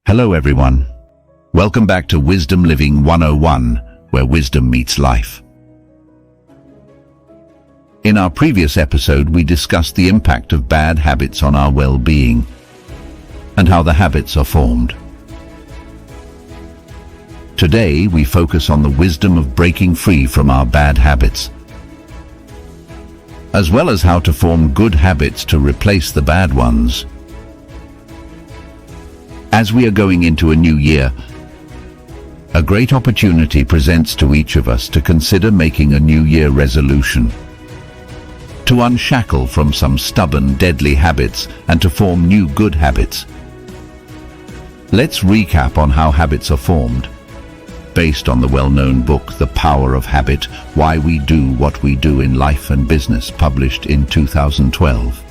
Hello everyone. Welcome back to Wisdom Living 101, where wisdom meets life. In our previous episode, we discussed the impact of bad habits on our well-being and how the habits are formed. Today, we focus on the wisdom of breaking free from our bad habits, as well as how to form good habits to replace the bad ones. As we are going into a new year, a great opportunity presents to each of us to consider making a New Year resolution, to unshackle from some stubborn, deadly habits and to form new good habits. Let's recap on how habits are formed, based on the well-known book, The Power of Habit, Why We Do What We Do in Life and Business, published in 2012.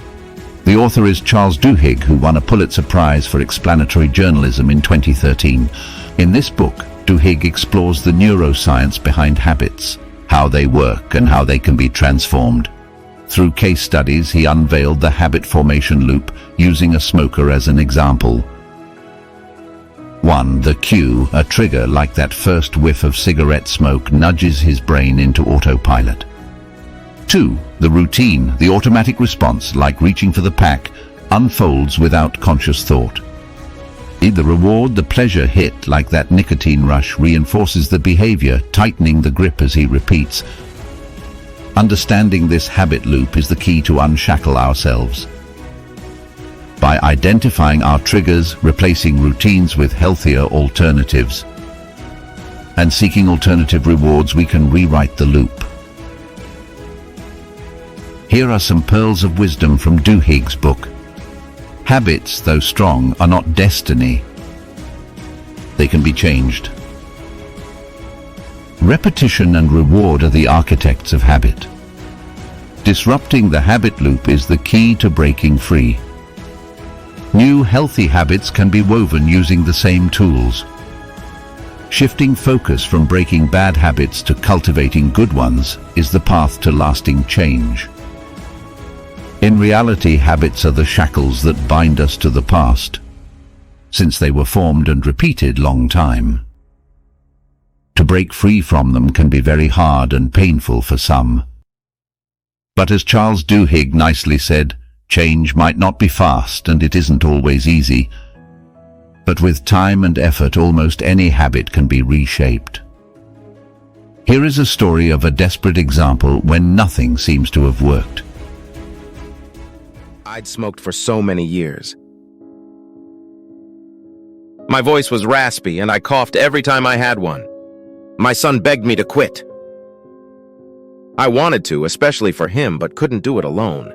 The author is Charles Duhigg, who won a Pulitzer Prize for explanatory journalism in 2013. In this book, Duhigg explores the neuroscience behind habits, how they work and how they can be transformed. Through case studies, he unveiled the habit formation loop, using a smoker as an example. 1. The cue, a trigger like that first whiff of cigarette smoke, nudges his brain into autopilot. 2. The routine, the automatic response, like reaching for the pack, unfolds without conscious thought. The reward, the pleasure hit, like that nicotine rush, reinforces the behavior, tightening the grip as he repeats. Understanding this habit loop is the key to unshackle ourselves. By identifying our triggers, replacing routines with healthier alternatives, and seeking alternative rewards, we can rewrite the loop. Here are some pearls of wisdom from Duhigg's book. Habits, though strong, are not destiny. They can be changed. Repetition and reward are the architects of habit. Disrupting the habit loop is the key to breaking free. New healthy habits can be woven using the same tools. Shifting focus from breaking bad habits to cultivating good ones is the path to lasting change. In reality, habits are the shackles that bind us to the past, since they were formed and repeated long time. To break free from them can be very hard and painful for some. But as Charles Duhigg nicely said, change might not be fast and it isn't always easy, but with time and effort, almost any habit can be reshaped. Here is a story of a desperate example when nothing seems to have worked. I'd smoked for so many years. My voice was raspy and I coughed every time I had one. My son begged me to quit. I wanted to, especially for him, but couldn't do it alone.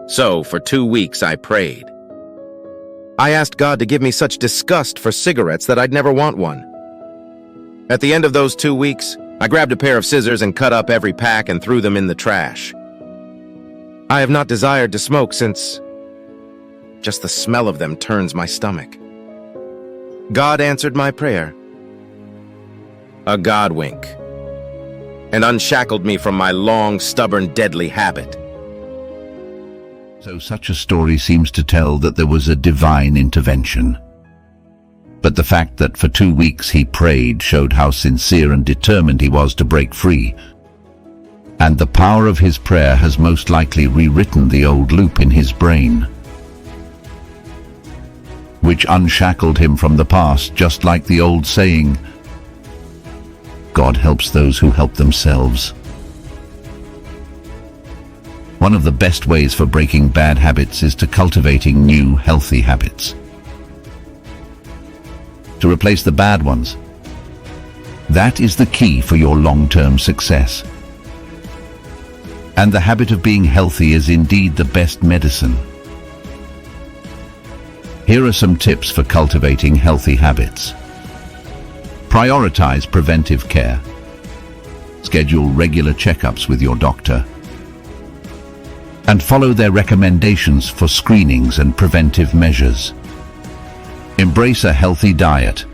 So, for 2 weeks, I prayed. I asked God to give me such disgust for cigarettes that I'd never want one. At the end of those 2 weeks, I grabbed a pair of scissors and cut up every pack and threw them in the trash. I have not desired to smoke since just the smell of them turns my stomach. God answered my prayer, a God wink, and unshackled me from my long, stubborn, deadly habit. So such a story seems to tell that there was a divine intervention. But the fact that for 2 weeks he prayed showed how sincere and determined he was to break free. And the power of his prayer has most likely rewritten the old loop in his brain, which unshackled him from the past, just like the old saying, God helps those who help themselves. One of the best ways for breaking bad habits is to cultivating new, healthy habits. To replace the bad ones. That is the key for your long-term success. And the habit of being healthy is indeed the best medicine. Here are some tips for cultivating healthy habits. Prioritize preventive care. Schedule regular checkups with your doctor. And follow their recommendations for screenings and preventive measures. Embrace a healthy diet.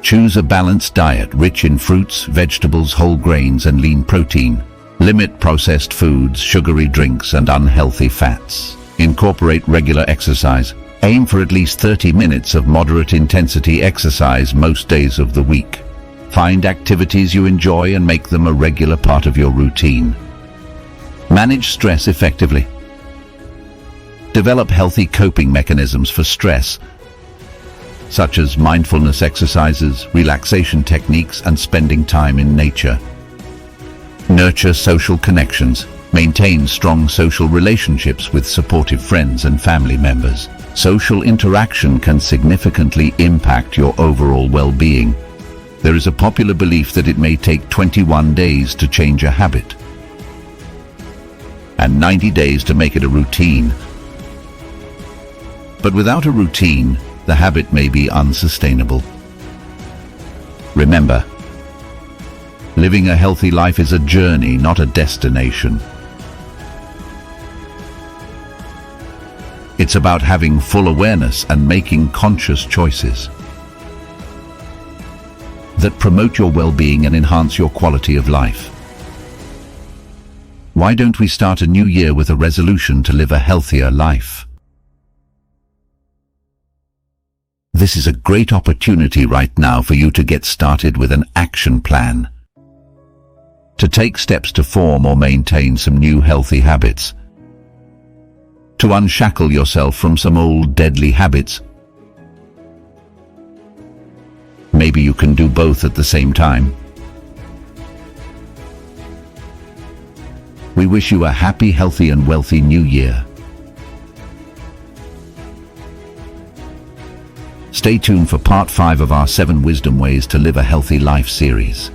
Choose a balanced diet rich in fruits, vegetables, whole grains, and lean protein. Limit processed foods, sugary drinks, and unhealthy fats. Incorporate regular exercise. Aim for at least 30 minutes of moderate intensity exercise most days of the week. Find activities you enjoy and make them a regular part of your routine. Manage stress effectively. Develop healthy coping mechanisms for stress, such as mindfulness exercises, relaxation techniques, and spending time in nature. Nurture social connections. Maintain strong social relationships with supportive friends and family members. Social interaction can significantly impact your overall well-being. There is a popular belief that it may take 21 days to change a habit, and 90 days to make it a routine. But without a routine, the habit may be unsustainable. Remember, living a healthy life is a journey, not a destination. It's about having full awareness and making conscious choices that promote your well-being and enhance your quality of life. Why don't we start a new year with a resolution to live a healthier life? This is a great opportunity right now for you to get started with an action plan, to take steps to form or maintain some new healthy habits, to unshackle yourself from some old deadly habits. Maybe you can do both at the same time. We wish you a happy, healthy, and wealthy new year. Stay tuned for part 5 of our 7 Wisdom Ways to Live a Healthy Life series.